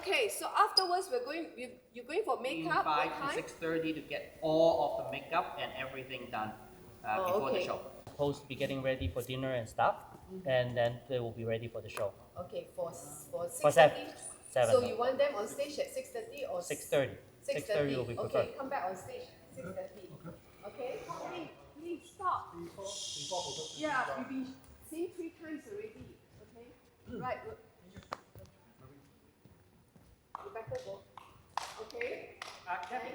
Okay, so afterwards you're going for makeup. Between 5 what time? to 6:30 to get all of the makeup and everything done before the okay. show. Supposed to be getting ready for dinner and stuff, and then they will be ready for the show. Okay, for For 6:30. 7. So you want them on stage at 6:30 or 6:30. 6:30 will be preferred. Okay, come back on stage 6:30. Okay. Please stop. Yeah, we've been seen 3 times already. Okay. Right. Rebecca, go. Okay. Kathy.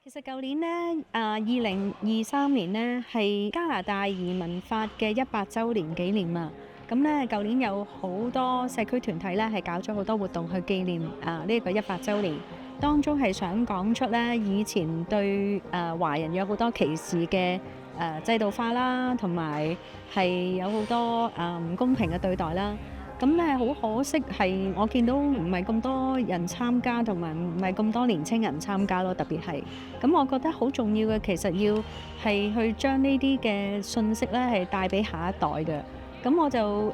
其實舊年呢，2023年呢係加拿大移民法嘅100週年紀念啊。咁呢，舊年有好多社區團體呢係搞咗好多活動去紀念呢個100週年，當中係想講出呢以前對華人有好多歧視嘅制度化啦，同埋係有好多唔公平嘅對待啦。咁咧好可惜係我見到唔係咁多人參加，同埋唔係咁多年青人參加咯，特別係。咁我覺得好重要嘅其實要係去將呢啲嘅信息咧係帶俾下一代嘅。咁我就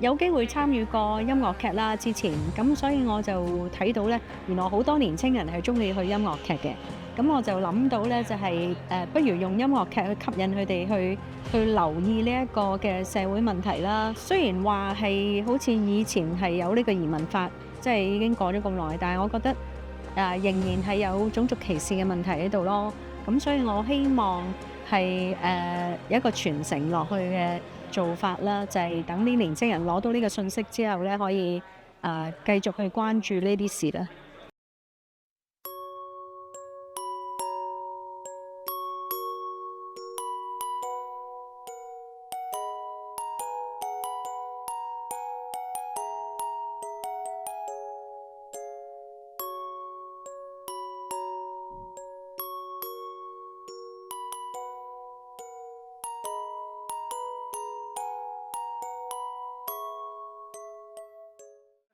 有機會參與過音樂劇啦，之前咁所以我就睇到咧，原來好多年青人係中意去音樂劇嘅。咁我就諗到咧，就係不如用音樂劇去吸引佢哋去留意呢一個嘅社會問題啦。雖然話係好似以前係有呢個移民法，即係已經過咗咁耐，但係我覺得仍然係有種族歧視嘅問題喺度咯。咁所以我希望係有一個傳承落去嘅做法啦，就係等啲年青人攞到呢個信息之後咧，可以繼續去關注呢啲事啦。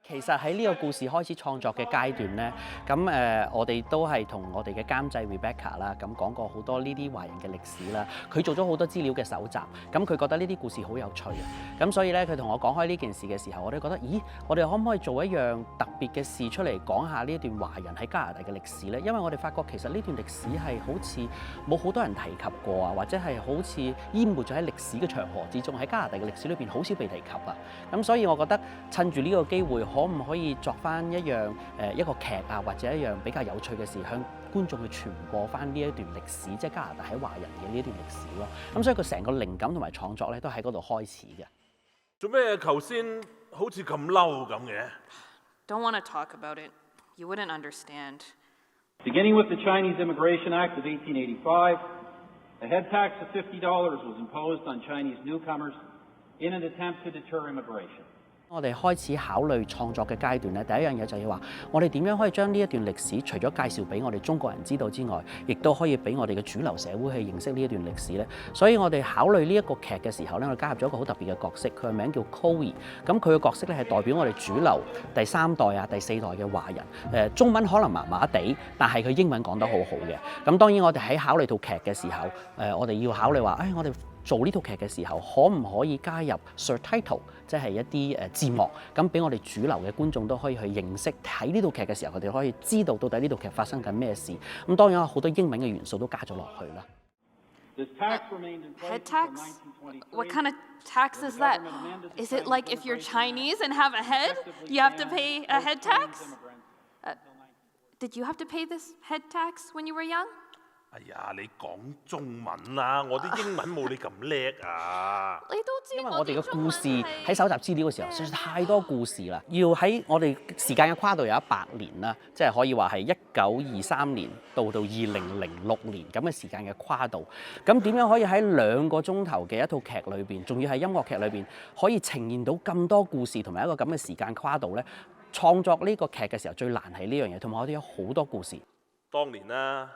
其實喺呢個故事開始創作嘅階段呢，咁我哋都係同我哋嘅監製 Rebecca 啦，咁講過好多呢啲華人嘅歷史啦。佢做咗好多資料嘅搜集，咁佢覺得呢啲故事好有趣啊。咁所以咧，佢同我講開呢件事嘅時候，我哋覺得，咦，我哋可唔可以做一樣特別嘅事出嚟講下呢一段華人喺加拿大嘅歷史呢？因為我哋發覺其實呢段歷史係好似冇好多人提及過啊，或者係好似淹沒咗喺歷史嘅長河之中，喺加拿大嘅歷史裏邊好少被提及啊。咁所以我覺得趁住呢個機會，可唔可以作翻一樣一個劇啊，或者一樣比較有趣嘅事，向觀眾去傳播翻呢一段歷史，即係加拿大喺華人嘅呢一段歷史咯。咁所以佢成個靈感同埋創作咧，都喺嗰度開始嘅。做咩頭先好似咁嬲咁嘅 ？Don't want to talk about it. You wouldn't understand. Beginning with the Chinese Immigration Act of 1885, a head tax of $50 was imposed on Chinese newcomers in an attempt to deter immigration. 我哋開始考慮創作嘅階段咧，第一樣嘢就係話，我哋點樣可以將呢一段歷史，除咗介紹俾我哋中國人知道之外，亦都可以俾我哋嘅主流社會去認識呢一段歷史咧。所以我哋考慮呢一個劇嘅時候咧，我哋加入咗一個好特別嘅角色，佢嘅名叫 Chloe。咁佢嘅角色咧係代表我哋主流第3代啊、第4代嘅華人。中文可能麻麻地，但係佢英文講得好好嘅。咁當然我哋喺考慮套劇嘅時候，我哋要考慮話，我哋做呢套劇嘅時候，可唔可以加入 subtitle， 即係一啲字幕，咁俾我哋主流嘅觀眾都可以去認識睇呢套劇嘅時候，佢哋可以知道到底呢套劇發生緊咩事。咁當然有好多英文嘅元素都加咗落去啦。Head tax? What kind of tax is that? Is it like if you're Chinese and have a head, you have to pay a head tax? Did you have to pay this head tax when you were young? 哎呀，你講中文啦，我啲英文冇你咁叻啊！你都知，因為我哋嘅故事喺搜集資料嘅時候，實在太多故事啦，要喺我哋時間嘅跨度有100年啦，即係可以話係1923年到2006年咁嘅時間嘅跨度。咁點樣可以喺2個鐘頭嘅一套劇裏邊，仲要係音樂劇裏邊，可以呈現到咁多故事同埋一個咁嘅時間跨度咧？創作呢個劇嘅時候最難係呢樣嘢，同埋我哋有好多故事。當年啊，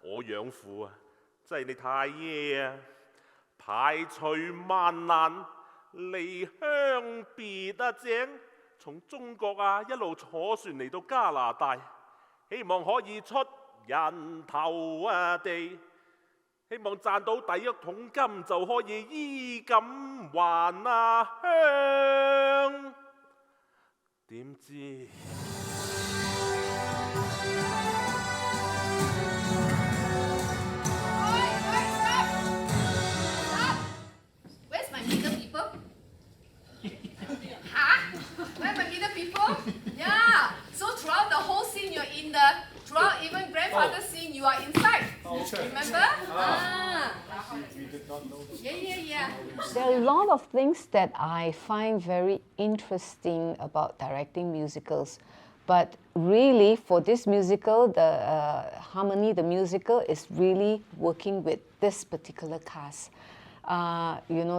我養父啊，即係你太爺啊，排除萬難離鄉別井，從中國啊一路坐船嚟到加拿大，希望可以出人頭地，希望賺到第一桶金就可以衣錦還鄉。點知？Yeah. So throughout the whole scene, you're in the throughout even grandfather's scene, you are inside. Remember? Yeah. There are a lot of things that I find very interesting about directing musicals. But really, for this musical, the Harmony, the musical, is really working with this particular cast.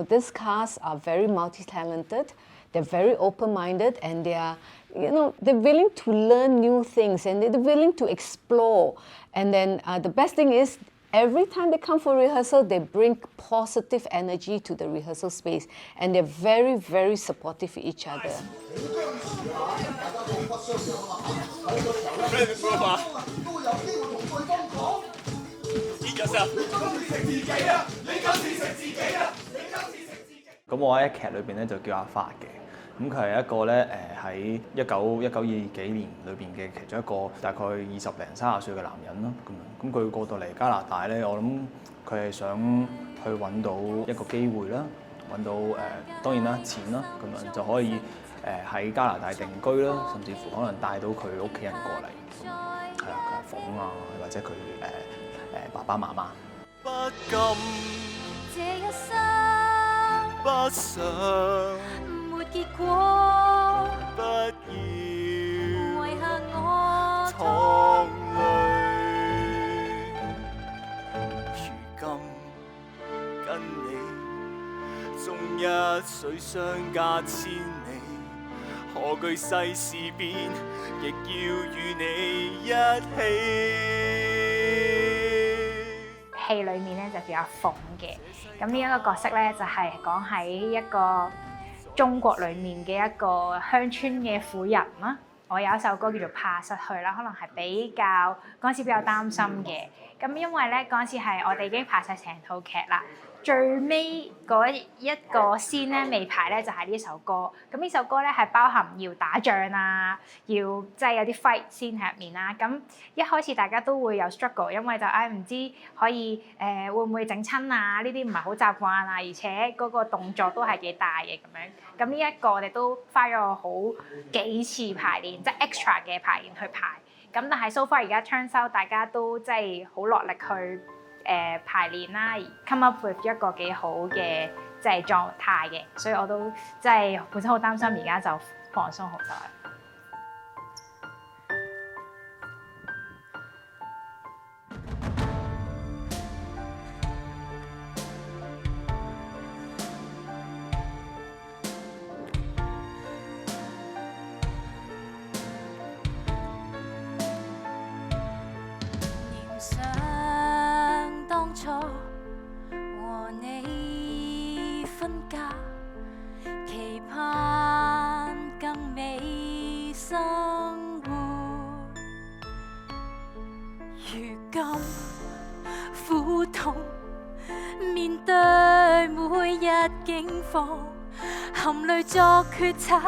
This cast are very multi-talented. They're very open-minded, and they are, they're willing to learn new things, and they're willing to explore. And then the best thing is, every time they come for rehearsal, they bring positive energy to the rehearsal space, and they're very, very supportive of each other. Eat yourself. 咁我喺劇裏邊咧就叫阿發嘅，咁佢係一個咧喺1922幾年裏邊嘅其中一個大概20零30歲嘅男人咯，咁佢過到嚟加拿大咧，我諗佢係想去揾到一個機會啦，揾到當然啦錢啦，咁樣就可以喺加拿大定居啦，甚至乎可能帶到佢屋企人過嚟，係啦，佢阿鳳啊，或者佢爸爸媽媽。不甘這一生，不想沒結果，不要遺下我淌淚。如今跟你，終一水相隔千里，何懼世事變，亦要與你一起。戲裏面咧就叫阿鳳嘅，咁呢一個角色咧就係講喺一個中國裏面嘅一個鄉村嘅婦人啦。我有一首歌叫做《怕失去》啦，可能係比較嗰陣時比較擔心嘅。咁因為咧嗰陣時係我哋已經拍晒成套劇啦，最尾嗰一個先咧未排咧就係呢首歌。咁呢首歌咧係包含要打仗啊，要即係有啲 fight 先喺入面啦。咁一開始大家都會有 struggle， 因為就唔知可以會唔會整親啊？呢啲唔係好習慣啊，而且嗰個動作都係幾大嘅咁樣。咁呢一個我哋都花咗好幾次排練，即係 extra 嘅排練去排。咁但係 so far 而家 turns out 大家都即係好落力去排練啦 ，come up with 一個幾好嘅即係狀態嘅，所以我都即係本身好擔心，而家就放鬆好多。和你分家，期盼更美生活。如今苦痛，面對每日境況，含淚作決策，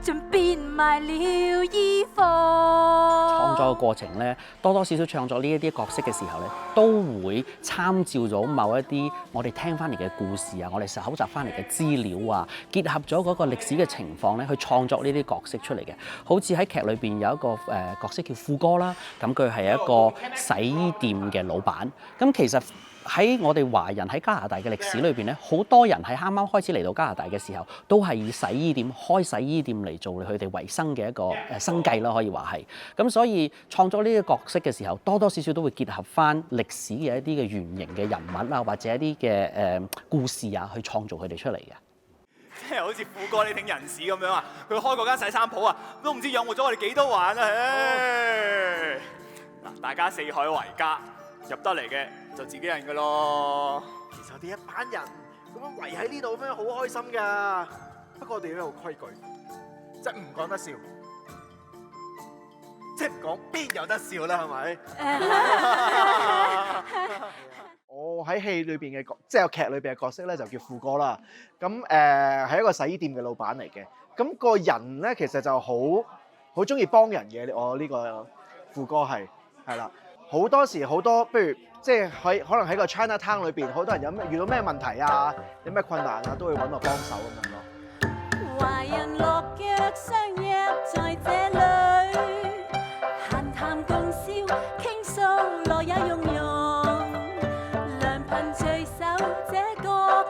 盡變賣了衣服。創作嘅過程咧，多多少少創作呢一啲角色嘅時候咧，都會參照咗某一啲我哋聽翻嚟嘅故事啊，我哋搜集翻嚟嘅資料啊，結合咗嗰個歷史嘅情況咧，去創作呢啲角色出嚟嘅。好似喺劇裏邊有一個角色叫富哥啦，咁佢係一個洗衣店嘅老闆。咁其實喺我哋華人喺加拿大嘅歷史裏邊咧，好多人喺啱啱開始嚟到加拿大嘅時候，都係以洗衣店開洗衣店嚟做佢哋維生嘅一個生計啦，可以話係。咁所以創作呢啲角色嘅時候，多多少少都會結合翻歷史嘅一啲嘅原型嘅人物啊，或者一啲嘅故事啊，去創造佢哋出嚟嘅。即係好似富哥呢挺人士咁樣啊，佢開嗰間洗衫鋪啊，都唔知養活咗我哋幾多環啊！嗱，大家四海為家，入得嚟嘅就自己人噶咯。其實我哋一班人咁樣圍喺呢度咁樣好開心㗎。不過我哋都有規矩，即係唔講得笑。即係唔講邊有得笑啦，係咪？我喺戲裏邊嘅即係劇裏邊嘅角色咧，就叫富哥啦。咁係一個洗衣店嘅老闆嚟嘅。咁個人咧其實就好中意幫人嘅。我呢個富哥係啦，好多時好多，不如即係可能喺個 China Town 裏邊，好多人遇到咩問題啊，有咩困難啊，都會揾我幫手咁樣咯。懷人落腳相約在這裏，閒談共笑傾訴樂也融融，良朋聚首這角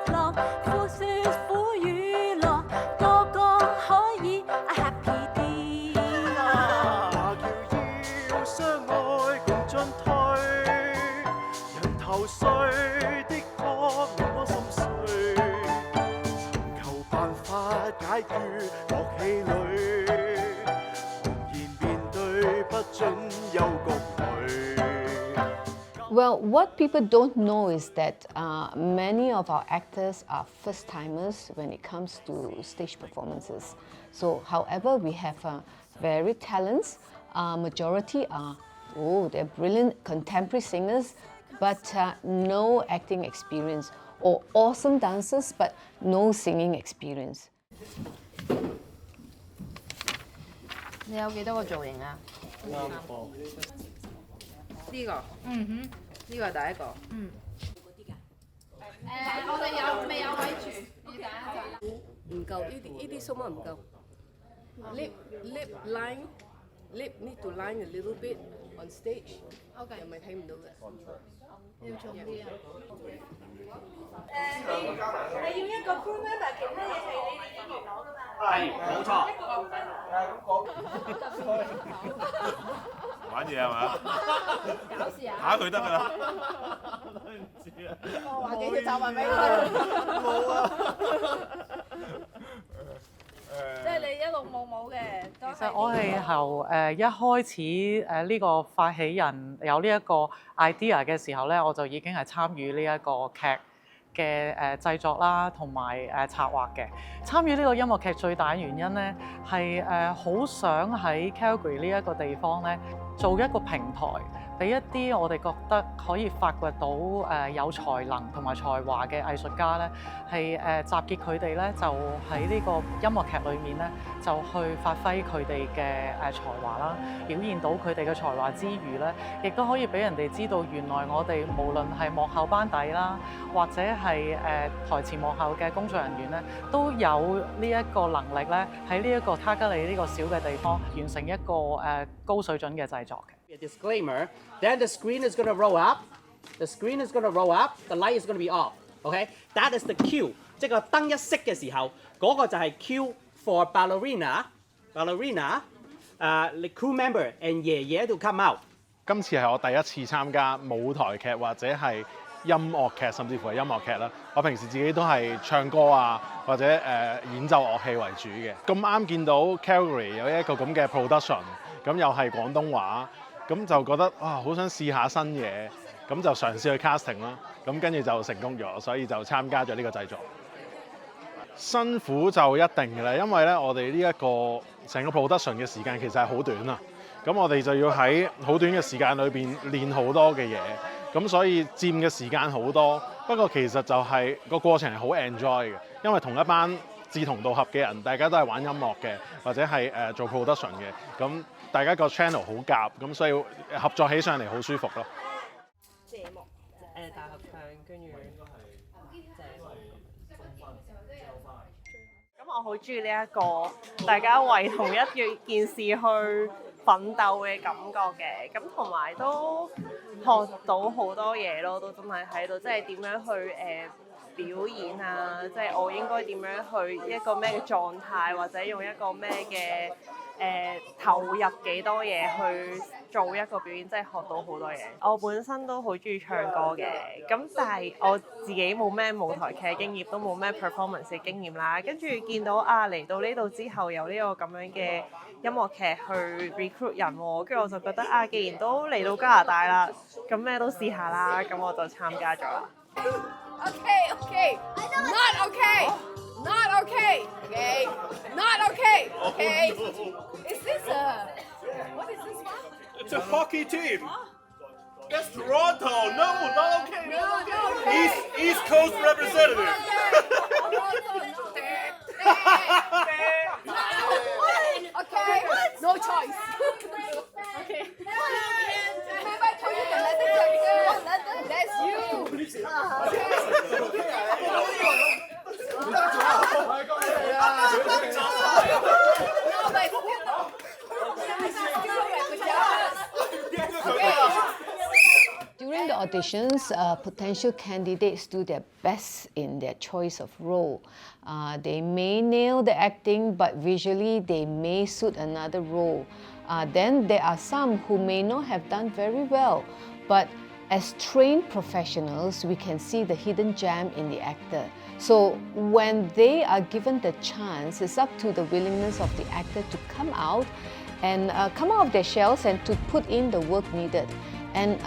落，訴說苦與樂，個個可以 happy 啲。話叫要相愛共進退，人頭碎的確令我心碎，尋求辦法解決樂氣裏，昂然面對不准憂局裏。Well, what people don't know is that many of our actors are first-timers when it comes to stage performances. So, however, we have very talents. Majority are, they're brilliant contemporary singers, but no acting experience, or awesome dancers, but no singing experience. 你有幾多個造型啊？3個。呢個，呢個係第一個。我哋未有位住，要等一陣。唔夠，呢啲數目唔夠。Lip line need to line a little bit on stage。OK。又咪睇唔到嘅。要重啲啊！係要一個 crew member， 其他嘢係你哋演員攞㗎嘛？係，冇錯。玩嘢係嘛？搞事啊！打佢得㗎啦。唔知啊。我話幾條皺紋俾佢。冇啊。即係你一路冇嘅。其實我係由一開始呢個發起人有呢一個 idea 嘅時候咧，我就已經係參與呢一個劇嘅製作啦，同埋策劃嘅。參與呢個音樂劇最大嘅原因咧，係好想喺 Calgary 呢一個地方咧，做一個平台，俾一啲我哋覺得可以發掘到有才能同埋才華嘅藝術家咧，係集結佢哋咧，就喺呢個音樂劇裏面咧，就去發揮佢哋嘅才華啦，表現到佢哋嘅才華之餘咧，亦都可以俾人哋知道，原來我哋無論係幕後班底啦，或者係台前幕後嘅工作人員咧，都有呢一個能力咧，喺呢一個卡吉里呢個小嘅地方完成一個高水準嘅製作嘅。A disclaimer, then the screen is going to roll up, the screen is going to roll up, the light is going to be off, okay? That is the cue. 即係個燈一熄嘅時候，嗰個就係 cue for ballerina, the crew member and 爺爺 to come out. 今次係我第一次參加舞台劇或者係音樂劇，甚至乎係音樂劇啦。我平時自己都係唱歌啊，或者演奏樂器為主嘅。咁啱見到 Calgary 有一個咁嘅 production， 咁又係廣東話。咁就覺得好想試下新嘢，咁就嘗試去 casting 啦，咁跟住就成功咗，所以就參加咗呢個製作。辛苦就一定嘅啦，因為咧我哋呢一個成個 production 嘅時間其實係好短啊，咁我哋就要喺好短嘅時間裏邊練好多嘅嘢，咁所以佔嘅時間好多。不過其實就係個過程係好 enjoy 嘅，因為同一班志同道合嘅人，大家都係玩音樂嘅，或者係做 production 嘅，咁大家個 channel 好夾，咁所以合作起上嚟好舒服咯。謝幕大合唱，跟住咁我好中意呢一個大家為同一件事去奮鬥嘅感覺嘅，咁同埋都學到好多嘢咯，都真係喺度，即係點樣去表演啊，即係我應該點樣去一個咩嘅狀態，或者用一個咩嘅投入幾多嘢去做一個表演，真係學到好多嘢。我本身都好中意唱歌嘅，咁但係我自己冇咩舞台劇經驗，都冇咩 performance 嘅經驗啦。跟住見到嚟到呢度之後有呢個咁樣嘅音樂劇去 recruit 人喎，跟住我就覺得既然都嚟到加拿大啦，咁咩都試下啦，咁我就參加咗啦。Okay, not okay, not okay, okay, not okay, okay. Is this what What is this one? It's a hockey team. That's Toronto. No, not okay. No. East Coast representative. Okay, no choice. Okay. Remember I told you the leather jacket? That's you. During the auditions, potential candidates do their best in their choice of role. They may nail the acting, but visually they may suit another role. Then there are some who may not have done very well, but as trained professionals, we can see the hidden gem in the actor. So when they are given the chance, it's up to the willingness of the actor to come out of their shells and to put in the work needed. And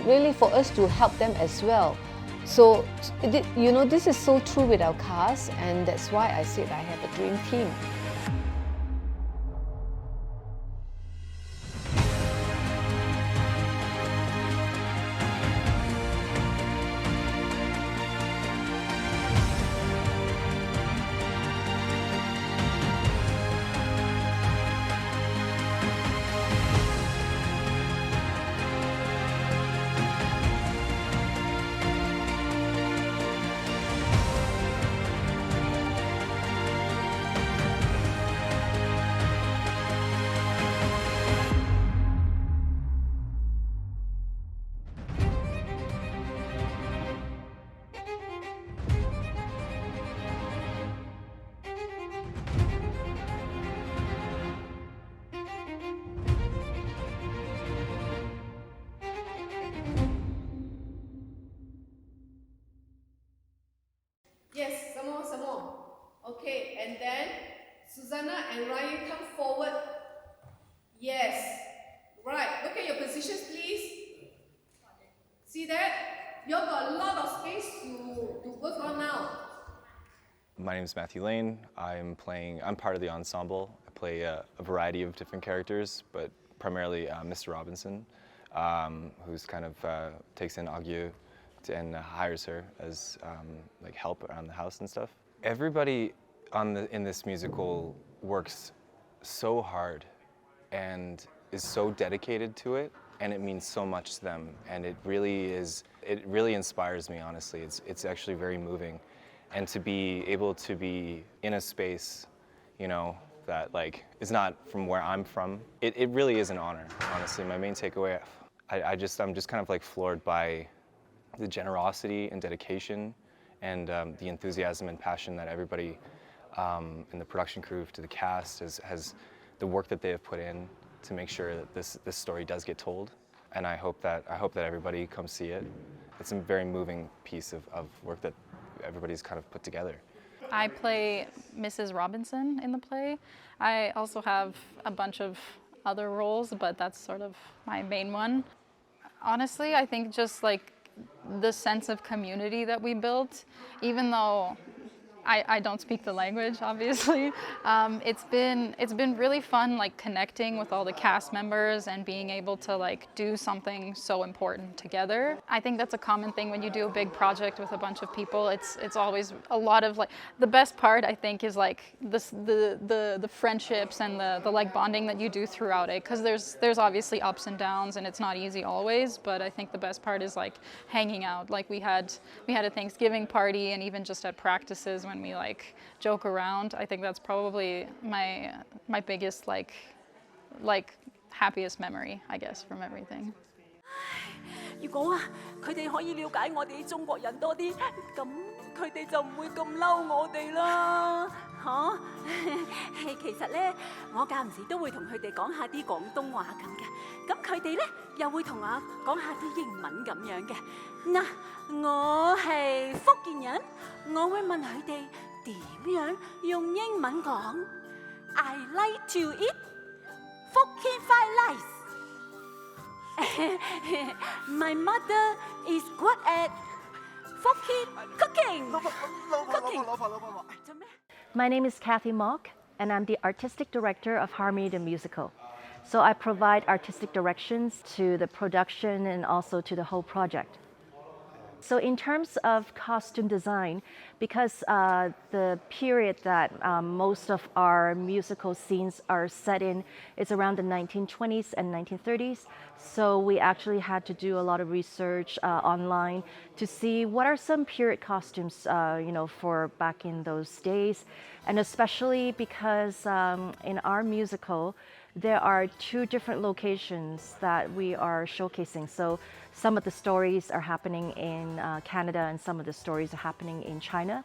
really for us to help them as well. So, this is so true with our cast, and that's why I said I have a dream team. Yes, some more. Okay, and then Susanna and Ryan come forward. Yes. Right, look at your positions, please. See that? You've got a lot of space to work on now. My name is Matthew Lane. I'm part of the ensemble. I play a variety of different characters, but primarily Mr. Robinson, who's kind of takes in Agyu and hires her as like help around the house and stuff. Everybody in this musical works so hard and is so dedicated to it, and it means so much to them. And it really inspires me, honestly. It's actually very moving. And to be able to be in a space, that like is not from where I'm from, it really is an honor, honestly. My main takeaway, I'm just kind of like floored by the generosity and dedication and the enthusiasm and passion that everybody in the production crew, to the cast, has the work that they have put in to make sure that this story does get told. And I hope that everybody comes see it. It's a very moving piece of work that everybody's kind of put together. I play Mrs. Robinson in the play. I also have a bunch of other roles, but that's sort of my main one. Honestly, I think just like the sense of community that we built, even though I don't speak the language, obviously. It's been really fun, like connecting with all the cast members and being able to like do something so important together. I think that's a common thing when you do a big project with a bunch of people. It's always a lot of like, the best part I think is like the friendships and the like bonding that you do throughout it, because there's obviously ups and downs and it's not easy always, but I think the best part is like hanging out. Like we had a Thanksgiving party, and even just at practices when we like joke around. I think that's probably my biggest like happiest memory, I guess, from everything. 如果啊，佢哋可以了解我哋中國人多啲，咁佢哋就唔會咁嬲我哋啦，嚇！其實咧，我間唔時都會同佢哋講下啲廣東話咁嘅，咁佢哋咧又會同我講下啲英文咁樣嘅。嗱，我係福建人，我會問佢哋點樣用英文講 I like to eat Hokkien fried rice. My mother is good at cooking. My name is Kathy Mock, and I'm the artistic director of Harmony the Musical. So I provide artistic directions to the production and also to the whole project. So in terms of costume design, because the period that most of our musical scenes are set in is around the 1920s and 1930s, so we actually had to do a lot of research online to see what are some period costumes, for back in those days, and especially because in our musical, there are 2 different locations that we are showcasing. So some of the stories are happening in Canada and some of the stories are happening in China.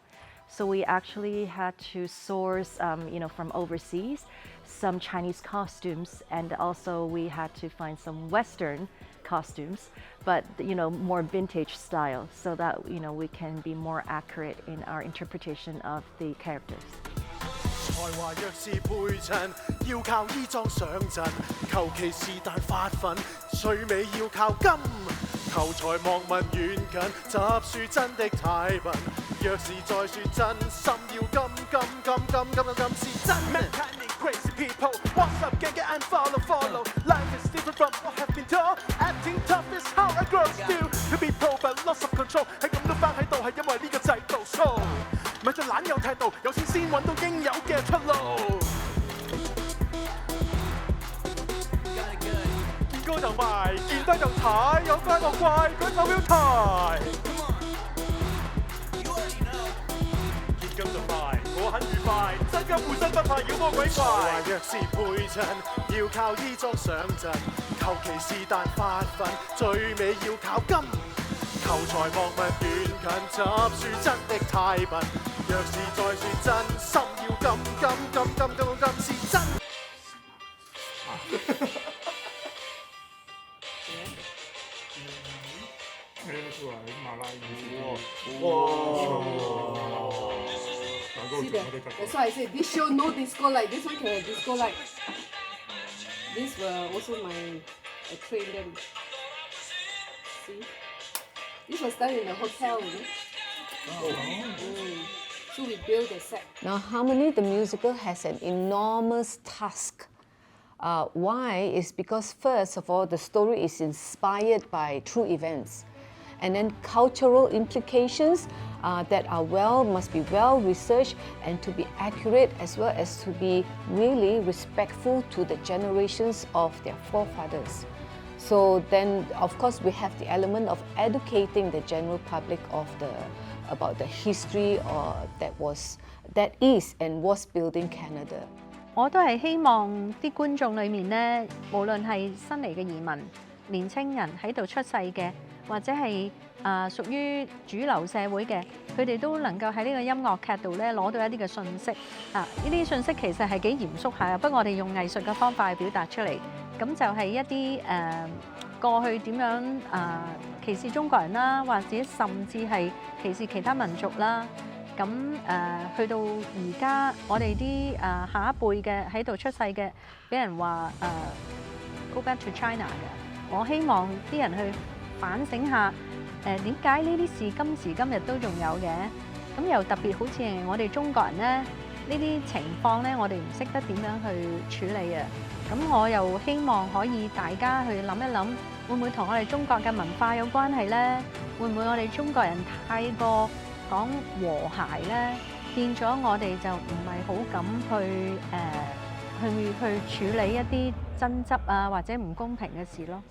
So we actually had to source, from overseas, some Chinese costumes, and also we had to find some Western costumes, but more vintage style, so that we can be more accurate in our interpretation of the characters. 才華若是配襯，要靠衣裝上陣，求其是但發奮，最尾要靠金。求財望聞遠近，習説真的太笨。若是再説真心，要金是真。Crazy people, what's up? Get and follow. Life is different from what have been told. Acting tough is how a girl do. To be pro but loss of control， 係咁都翻喺度，係因為呢個制度錯。咪再懶有態度，有錢先揾到應有嘅出路。見高就賣，見低就踩，有怪就怪，舉手表態。見金就快，我很愉快，真金換身不怕妖魔鬼怪。若是配襯，要靠衣裝上陣，求其是但發奮，最尾要靠金。求財望聞遠近，習説真的太笨。若是再説真心，要金是真。See that? That's why I said this show no disco light. This one can have disco light. This were also I trained them. See? This was done in a hotel. So we built a set. Now, Harmony the musical has an enormous task. Why? Is because first of all, the story is inspired by true events, and then cultural implications that must be well researched and to be accurate, as well as to be really respectful to the generations of their forefathers. So then, of course, we have the element of educating the general public about the history that is and was building Canada. 我都係希望啲觀眾裏面咧，無論係新嚟嘅移民、年青人喺度出世嘅，或者係屬於主流社會嘅，佢哋都能夠喺呢個音樂劇度咧攞到一啲嘅信息。呢啲信息其實係幾嚴肅下嘅，不過我哋用藝術嘅方法去表達出嚟，咁就係一啲過去點樣歧視中國人啦，或者甚至係歧視其他民族啦。咁去到而家，我哋啲下一輩嘅喺度出世嘅，俾人話go back to China 嘅。我希望啲人去反省下，點解呢啲事今時今日都仲有嘅？咁又特別好似係我哋中國人咧，呢啲情況咧，我哋唔識得點樣去處理啊！咁我又希望可以大家去諗一諗，會唔會同我哋中國嘅文化有關係咧？會唔會我哋中國人太過講和諧咧，變咗我哋就唔係好敢去處理一啲爭執啊，或者唔公平嘅事咯。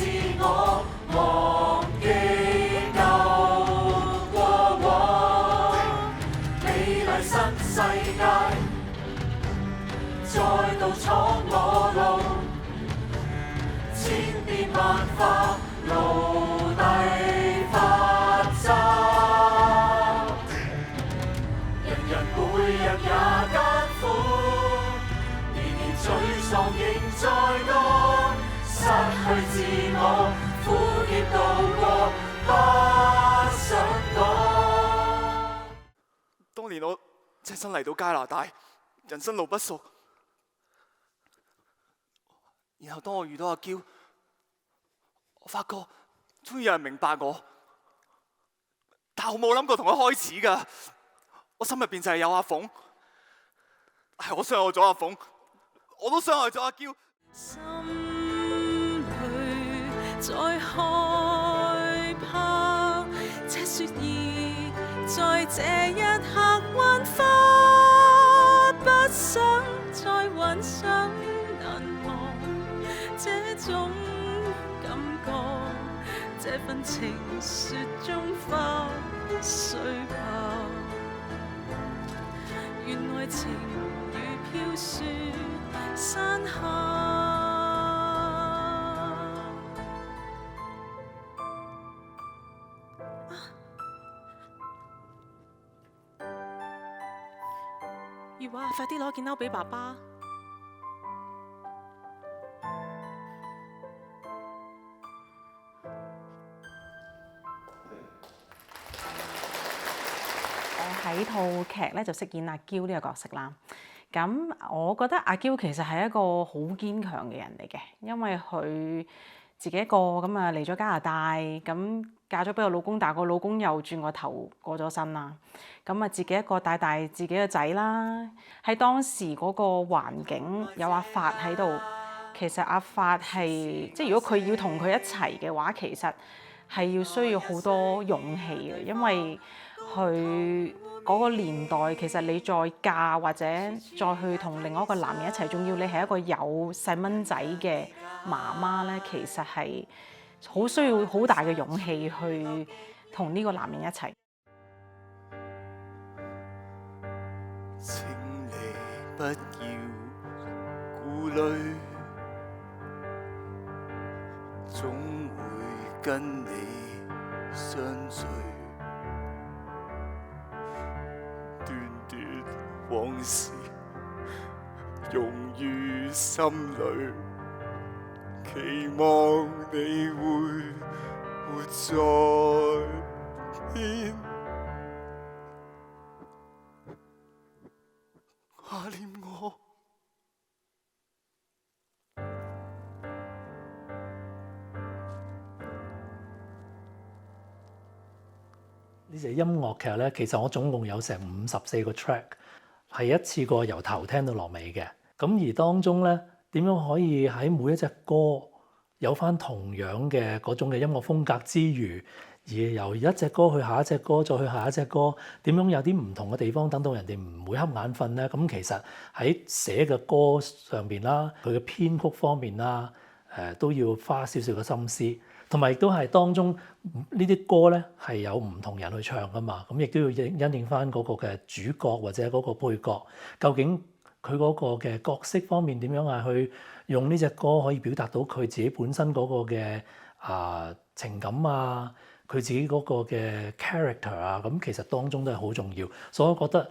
自我，忘記舊過往，美麗新世界，再度闖我路，千變萬化，奴隸法則，人人每日也艱苦，年年沮喪仍在多，失去自我，苦澀度過，不想講。當年我隻身嚟到加拿大，人生路不熟，然後當我遇到阿嬌，我發覺終於有人明白我，但我冇諗過同佢開始㗎。我心入邊就係有阿鳳，係我傷害咗阿鳳，我都傷害咗阿嬌。心裏再害怕，這雪兒在這一刻幻化，不想再幻想難忘這種感覺，這份情雪中花雖怕，願愛情如飄雪山下。月華，快啲攞件褸俾爸爸。我喺套劇咧就飾演阿嬌呢個角色啦。咁我覺得阿嬌其實係一個好堅強嘅人嚟嘅，因為佢自己一個咁啊嚟咗加拿大，咁嫁咗俾個老公，但係個老公又轉個頭過咗身啦。咁啊自己一個帶大自己嘅仔啦。喺當時嗰個環境有阿發喺度，其實阿發係即係如果佢要同佢一齊嘅話，其實係要需要好多勇氣嘅，因為佢嗰個年代其實你再嫁或者再去同另外一個男人一齊，仲要你係一個有細蚊仔嘅媽媽咧，其實係好需要好大嘅勇氣去同呢個男人一齊。請你不要顧慮，總會跟你相聚。段段往事融於心裏，期望你會活在天。掛念我。呢隻音樂劇咧，其實我總共有成54個 track， 係一次過由頭聽到落尾嘅。咁而當中咧，點樣可以喺每一隻歌有翻同樣嘅嗰種嘅音樂風格之餘，而由一隻歌去下一隻歌，再去下一隻歌，點樣有啲唔同嘅地方，等到人哋唔會瞌眼瞓咧？咁其實喺寫嘅歌上邊啦，佢嘅編曲方面啦，都要花少少嘅心思。同埋亦都係當中呢啲歌咧係有唔同人去唱噶嘛，咁亦都要因應翻嗰個嘅主角或者嗰個配角，究竟佢嗰個嘅角色方面點樣係去用呢隻歌可以表達到佢自己本身嗰個嘅情感啊，佢自己嗰個嘅 character 啊，咁其實當中都係好重要，所以我覺得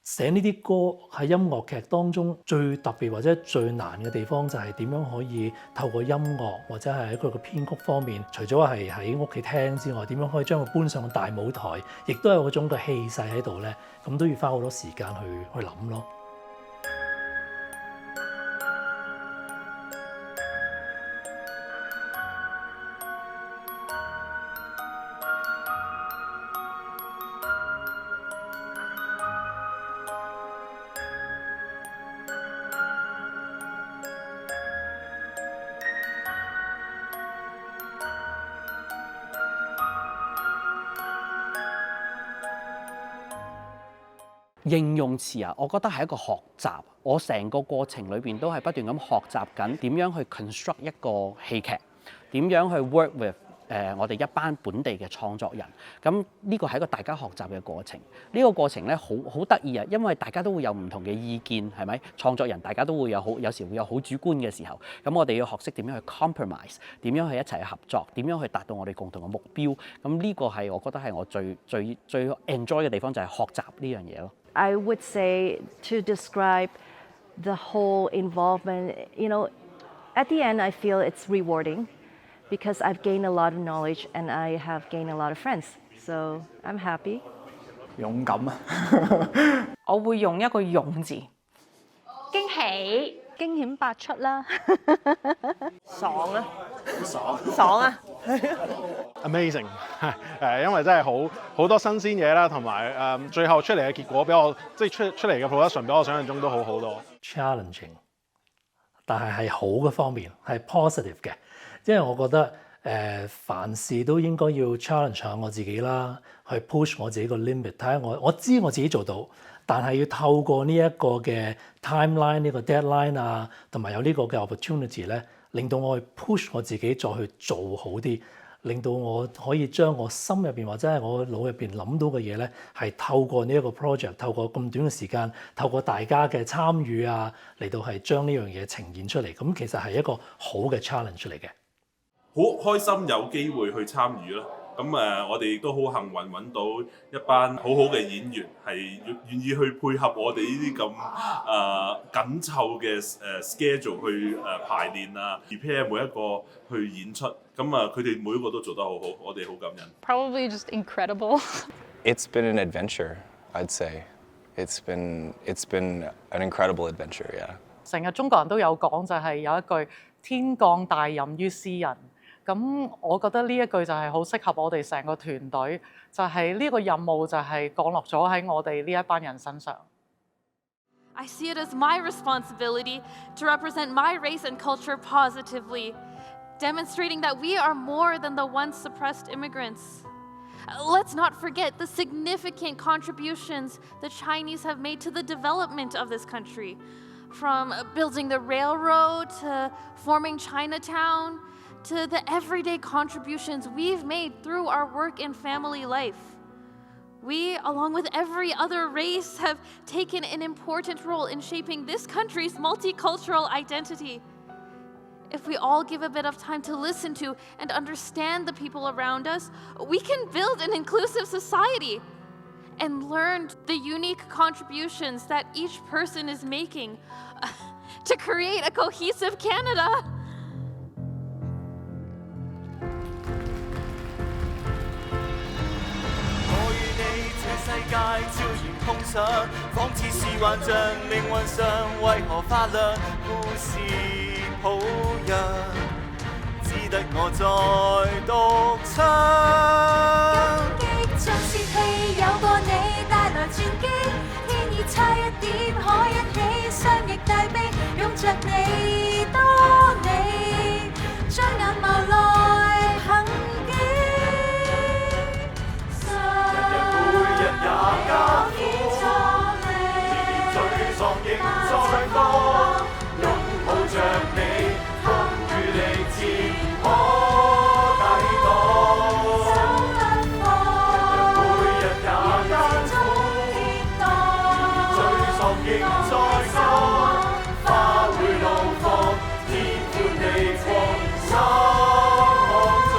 寫呢啲歌喺音樂劇當中最特別或者最難嘅地方就係點樣可以透過音樂或者係喺佢個編曲方面，除咗係喺屋企聽之外，點樣可以將佢搬上大舞台，亦都有嗰種嘅氣勢喺度咧，咁都要花好多時間去諗咯。形容詞啊，我覺得係一個學習。我成個過程裏邊都係不斷咁學習緊點樣去 construct 一個戲劇。點樣去 work with 我哋一班本地嘅創作人，咁呢個係一個大家學習嘅過程。呢個過程咧好得意啊，因為大家都會有唔同嘅意見，係咪？創作人大家都會有時會有好主觀嘅時候，咁我哋要學識點樣去 compromise， 點樣去一齊合作，點樣去達到我哋共同嘅目標。咁呢個係我覺得係我最 enjoy 嘅地方，就係學習呢樣嘢咯。I would say to describe the whole involvement, at the end I feel it's rewarding. Because I've gained a lot of knowledge and I have gained a lot of friends, so I'm happy. 勇敢啊！我會用一個勇字。驚喜，驚險百出啦！爽啊！爽啊 Amazing 因為真係好多新鮮嘢啦，同埋最後出嚟嘅結果比我即係出嚟嘅 production 比我想象中都好多。Challenging， 但係好嘅方面係 positive 嘅。因為我覺得凡事都應該要 challenge 下我自己啦，去 push 我自己個 limit， 睇下我知我自己做到，但係要透過呢一個嘅 timeline 呢個 deadline 啊，同埋有呢個嘅 opportunity 咧，令到我去 push 我自己再去做好啲，令到我可以將我心入邊或者係我腦入邊諗到嘅嘢咧，係透過呢一個 project， 透過咁短嘅時間，透過大家嘅參與啊，嚟到係將呢樣嘢呈現出嚟。咁其實係一個好嘅 challenge 嚟嘅。好開心有機會去參與啦，咁我哋亦都好幸運揾到一班好好嘅演員，係願意去配合我哋呢啲咁緊湊嘅schedule 去排練啊 ，prepare 每一個去演出，咁佢哋每一個都做得好好，我哋好感恩。Probably just incredible. It's been an adventure, I'd say. It's been an incredible adventure, yeah. 成日中國人都有講就係有一句天降大任於斯人。咁我覺得呢一句就係好適合我哋成個團隊，就係呢個任務就係降落咗喺我哋呢一班人身上。I see it as my responsibility to represent my race and culture positively, demonstrating that we are more than the once suppressed immigrants. Let's not forget the significant contributions the Chinese have made to the development of this country, from building the railroad to forming Chinatown, to the everyday contributions we've made through our work and family life. We, along with every other race, have taken an important role in shaping this country's multicultural identity. If we all give a bit of time to listen to and understand the people around us, we can build an inclusive society and learn the unique contributions that each person is making to create a cohesive Canada. 世界悄然碰上，仿似是幻象，命運上為何發亮？故事抱恙，只得我在獨唱。感激像是氣，有過你帶來轉機，天意差一點，可一起雙翼大飛，擁着你多你，將眼眸來憑記。也艱苦，年沮喪亦在放，擁抱着你，風雨力戰可抵擋。每日也艱苦，年沮喪亦在放，花會怒放，天寬地廣，心康壯。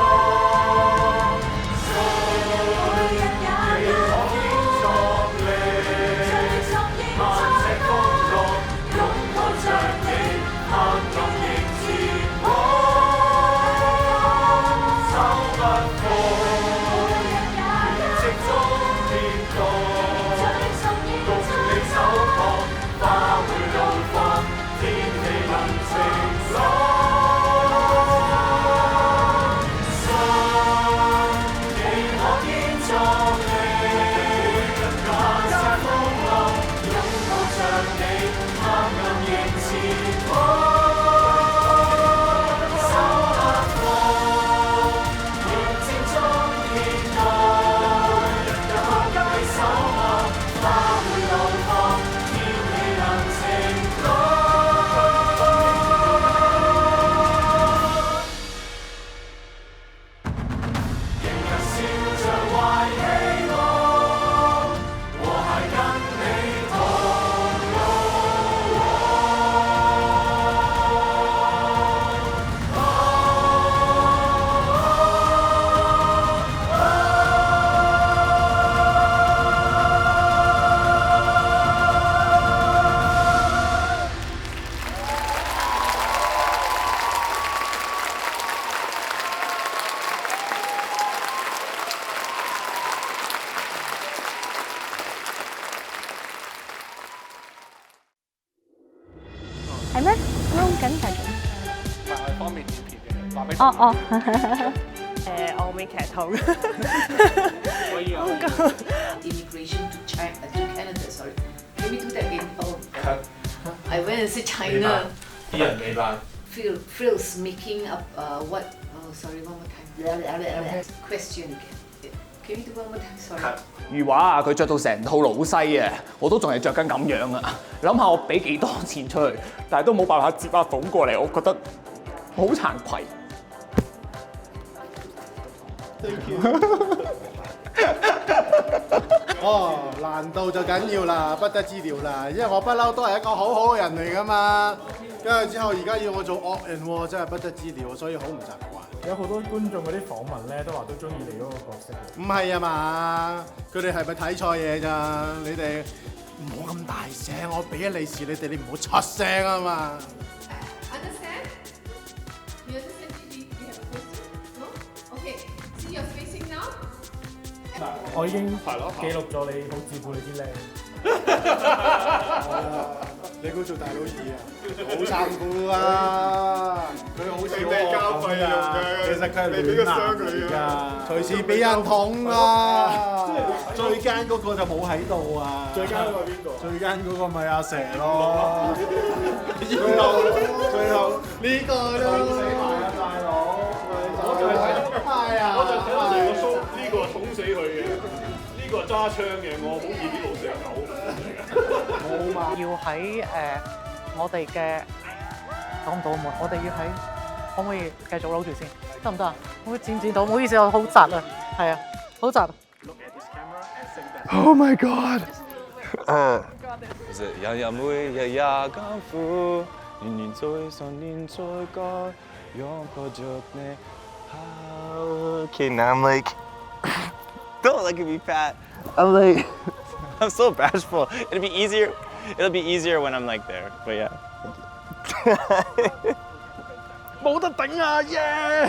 係咩 ？roll 緊繼續。係方便剪片嘅，話俾哦哦。我未劇透。可以啊。Immigration to Canada, sorry. Can we do that again? Oh, I went and said China. 啲人未辦。Frills making up what? Oh, sorry, one more time. Question again. Can we do one more time? Sorry. 如畫啊，佢着到成套老西啊，我都仲係着緊咁樣啊！諗下我俾幾多錢出去，但係都冇辦法接阿鳳過嚟，我覺得好慚愧。哦，難度就緊要啦，不得之了啦，因為我不嬲都係一個好好嘅人嚟噶嘛，跟住之後而家要我做惡人喎，真係不得之了，所以好唔習慣。有好多觀眾嗰啲訪問咧，都話都中意你嗰個角色。唔係啊嘛，佢哋係咪睇錯嘢咋？你哋唔好咁大聲，我俾咗利是你哋，你唔好出聲啊嘛。Understand? You understand? Do you have a question? No? Okay. See you're facing now. 我已經記錄咗你好照顧你啲靚。你估做大佬二啊？好辛苦啊！佢好少咩交費啊？其實佢係暖男嚟㗎，隨時俾人捅啊！最奸嗰個就冇喺度啊！最奸嗰個邊個？最奸嗰個咪阿蛇咯！最後呢個都死埋啊，大佬！係啊！我就睇下你個須，呢個捅死佢嘅，呢個揸槍嘅，我好似啲老蛇狗。冇嘛？要喺我哋嘅講唔到啊！我哋要喺可唔可以繼續撈住先？得唔得啊？可唔可以剪到？唔好意思，我好窒啊，係啊，好窒。Oh my god！就是日日每日也艱苦，年年在上年在過，擁抱着你。Okay, now I'm like, don't look at me, Pat. I'm like, I'm so bashful. It'll be easier when I'm like there. But yeah. 冇得頂啊！耶！